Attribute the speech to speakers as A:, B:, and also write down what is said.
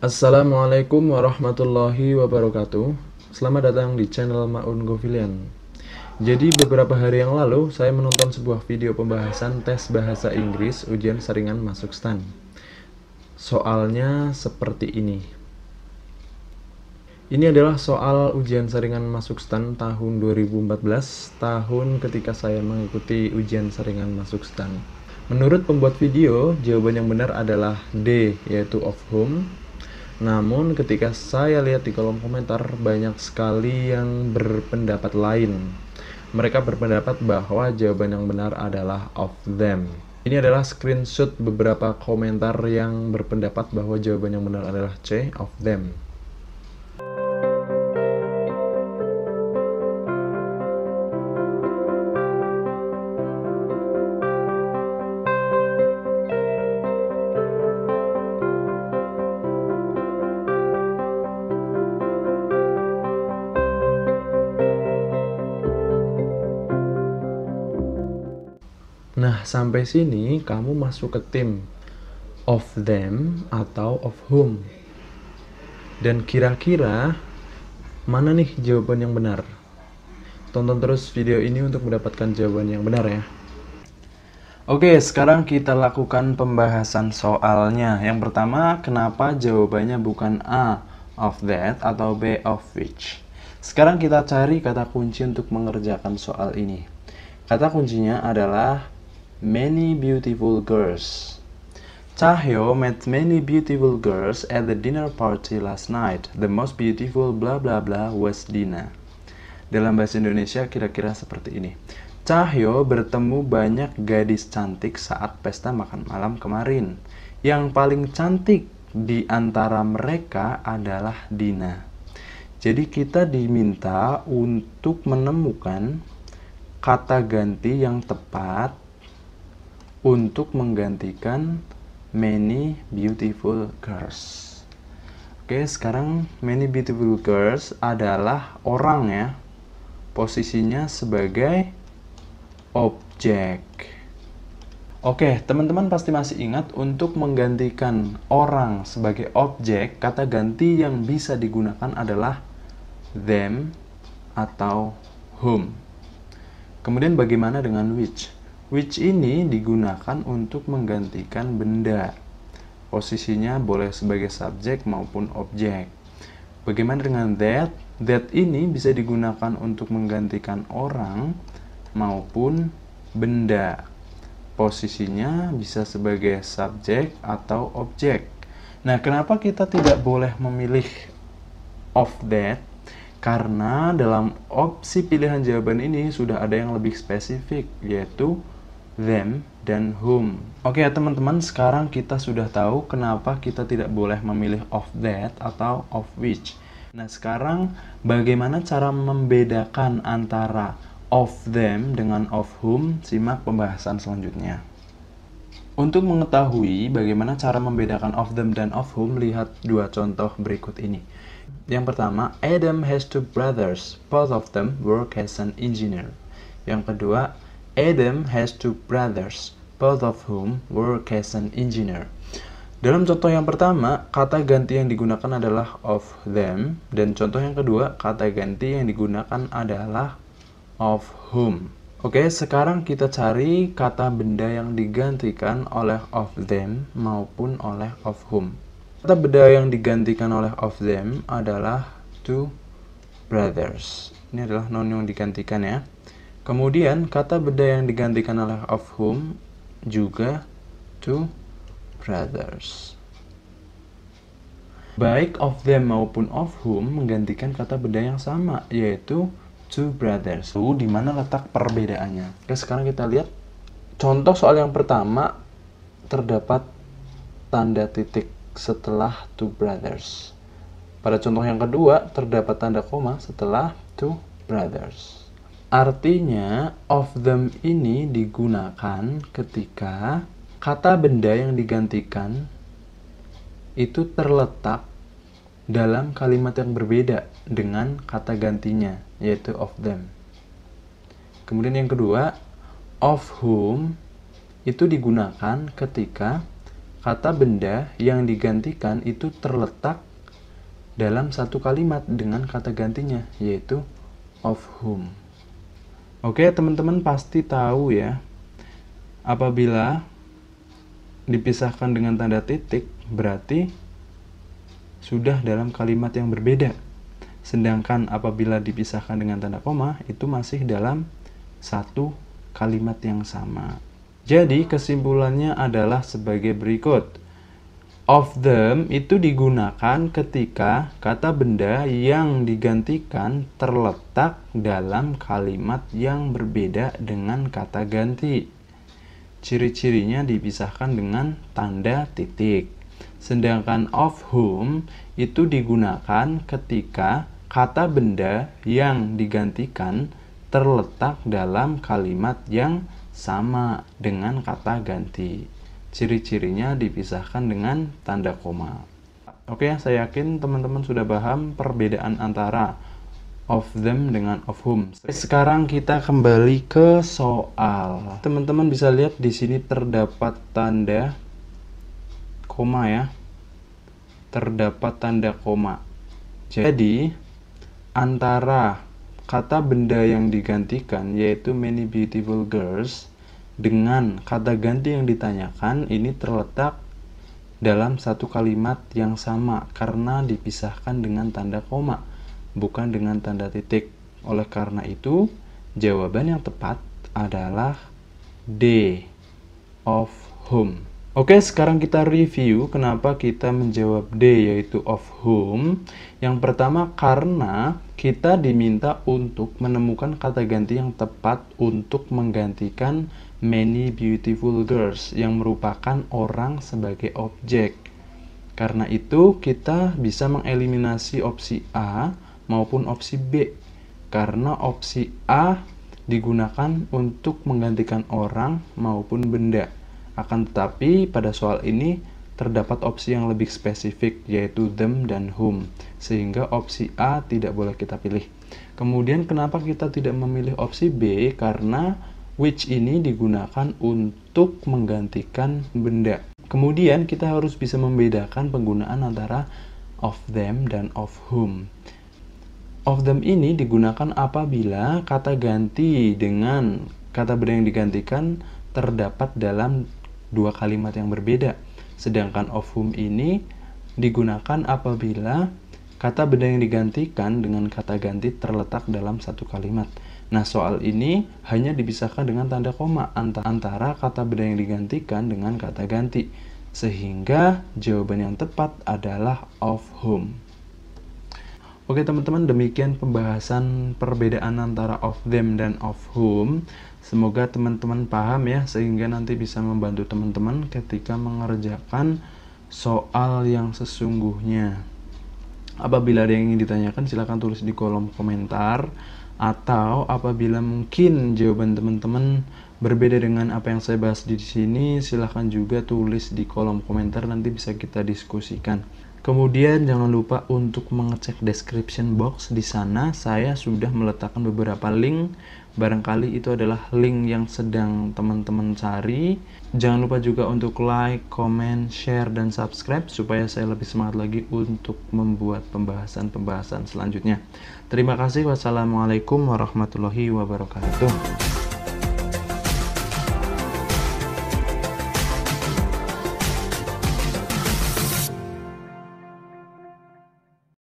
A: Assalamualaikum warahmatullahi wabarakatuh. Selamat datang di channel Maun Govilian. Jadi beberapa hari yang lalu saya menonton sebuah video pembahasan tes bahasa Inggris ujian saringan masuk STAN. Soalnya seperti ini. Ini adalah soal ujian saringan masuk STAN tahun 2014, tahun ketika saya mengikuti ujian saringan masuk STAN. Menurut pembuat video, jawaban yang benar adalah D, yaitu of whom. Namun ketika saya lihat di kolom komentar, banyak sekali yang berpendapat lain. Mereka berpendapat bahwa jawaban yang benar adalah of them. Ini adalah screenshot beberapa komentar yang berpendapat bahwa jawaban yang benar adalah C, of them. Nah, sampai sini kamu masuk ke tim of them atau of whom. Dan kira-kira mana nih jawaban yang benar? Tonton terus video ini untuk mendapatkan jawaban yang benar ya. Oke, sekarang kita lakukan pembahasan soalnya. Yang pertama, kenapa jawabannya bukan A, of that, atau B, of which? Sekarang kita cari kata kunci untuk mengerjakan soal ini. Kata kuncinya adalah many beautiful girls. Cahyo met many beautiful girls at the dinner party last night. The most beautiful blah blah blah was Dina. Dalam bahasa Indonesia kira-kira seperti ini. Cahyo bertemu banyak gadis cantik saat pesta makan malam kemarin. Yang paling cantik di antara mereka adalah Dina. Jadi kita diminta untuk menemukan kata ganti yang tepat untuk menggantikan many beautiful girls. Oke, sekarang many beautiful girls adalah orang ya. Posisinya sebagai objek. Oke, teman-teman pasti masih ingat untuk menggantikan orang sebagai objek, kata ganti yang bisa digunakan adalah them atau whom. Kemudian bagaimana dengan which? Which ini digunakan untuk menggantikan benda. Posisinya boleh sebagai subjek maupun objek. Bagaimana dengan that? That ini bisa digunakan untuk menggantikan orang maupun benda. Posisinya bisa sebagai subjek atau objek. Nah, kenapa kita tidak boleh memilih of that? Karena dalam opsi pilihan jawaban ini sudah ada yang lebih spesifik, yaitu them dan whom. Oke ya teman-teman, sekarang kita sudah tahu kenapa kita tidak boleh memilih of that atau of which. Nah, sekarang bagaimana cara membedakan antara of them dengan of whom? Simak pembahasan selanjutnya. Untuk mengetahui bagaimana cara membedakan of them dan of whom, lihat dua contoh berikut ini. Yang pertama, Adam has two brothers. Both of them work as an engineer. Yang kedua, Adam has two brothers, both of whom work as an engineer. Dalam contoh yang pertama, kata ganti yang digunakan adalah of them, dan contoh yang kedua, kata ganti yang digunakan adalah of whom. Oke, sekarang kita cari kata benda yang digantikan oleh of them maupun oleh of whom. Kata benda yang digantikan oleh of them adalah two brothers. Ini adalah noun yang digantikan ya. Kemudian kata benda yang digantikan oleh of whom juga two brothers. Baik of them maupun of whom menggantikan kata benda yang sama, yaitu two brothers. Di mana letak perbedaannya? Oke, sekarang kita lihat contoh soal yang pertama, terdapat tanda titik setelah two brothers. Pada contoh yang kedua, terdapat tanda koma setelah two brothers. Artinya, of them ini digunakan ketika kata benda yang digantikan itu terletak dalam kalimat yang berbeda dengan kata gantinya, yaitu of them. Kemudian yang kedua, of whom itu digunakan ketika kata benda yang digantikan itu terletak dalam satu kalimat dengan kata gantinya, yaitu of whom. Oke, teman-teman pasti tahu ya, apabila dipisahkan dengan tanda titik, berarti sudah dalam kalimat yang berbeda. Sedangkan apabila dipisahkan dengan tanda koma, itu masih dalam satu kalimat yang sama. Jadi kesimpulannya adalah sebagai berikut. Of them itu digunakan ketika kata benda yang digantikan terletak dalam kalimat yang berbeda dengan kata ganti. Ciri-cirinya dipisahkan dengan tanda titik. Sedangkan of whom itu digunakan ketika kata benda yang digantikan terletak dalam kalimat yang sama dengan kata ganti. Ciri-cirinya dipisahkan dengan tanda koma. Oke, saya yakin teman-teman sudah paham perbedaan antara of them dengan of whom. Sekarang kita kembali ke soal. Teman-teman bisa lihat di sini terdapat tanda koma ya. Terdapat tanda koma. Jadi, antara kata benda yang digantikan, yaitu many beautiful girls, dengan kata ganti yang ditanyakan, ini terletak dalam satu kalimat yang sama karena dipisahkan dengan tanda koma, bukan dengan tanda titik. Oleh karena itu, jawaban yang tepat adalah D, of whom. Oke, sekarang kita review kenapa kita menjawab D, yaitu of whom. Yang pertama, karena kita diminta untuk menemukan kata ganti yang tepat untuk menggantikan many beautiful girls yang merupakan orang sebagai objek. Karena itu, kita bisa mengeliminasi opsi A maupun opsi B. Karena opsi A digunakan untuk menggantikan orang maupun benda. Akan tetapi pada soal ini terdapat opsi yang lebih spesifik, yaitu them dan whom, sehingga opsi A tidak boleh kita pilih. Kemudian kenapa kita tidak memilih opsi B? Karena which ini digunakan untuk menggantikan benda. Kemudian kita harus bisa membedakan penggunaan antara of them dan of whom. Of them ini digunakan apabila kata ganti dengan kata benda yang digantikan terdapat dalam dua kalimat yang berbeda. Sedangkan of whom ini digunakan apabila kata benda yang digantikan dengan kata ganti terletak dalam satu kalimat. Nah, soal ini hanya dipisahkan dengan tanda koma antara kata benda yang digantikan dengan kata ganti. Sehingga jawaban yang tepat adalah of whom. Oke teman-teman, demikian pembahasan perbedaan antara of them dan of whom. Semoga teman-teman paham ya, sehingga nanti bisa membantu teman-teman ketika mengerjakan soal yang sesungguhnya. Apabila ada yang ingin ditanyakan, silahkan tulis di kolom komentar. Atau apabila mungkin jawaban teman-teman berbeda dengan apa yang saya bahas di sini, silahkan juga tulis di kolom komentar, nanti bisa kita diskusikan. Kemudian jangan lupa untuk mengecek description box. Di sana saya sudah meletakkan beberapa link. Barangkali itu adalah link yang sedang teman-teman cari. Jangan lupa juga untuk like, comment, share, dan subscribe supaya saya lebih semangat lagi untuk membuat pembahasan-pembahasan selanjutnya. Terima kasih. Wassalamualaikum warahmatullahi wabarakatuh.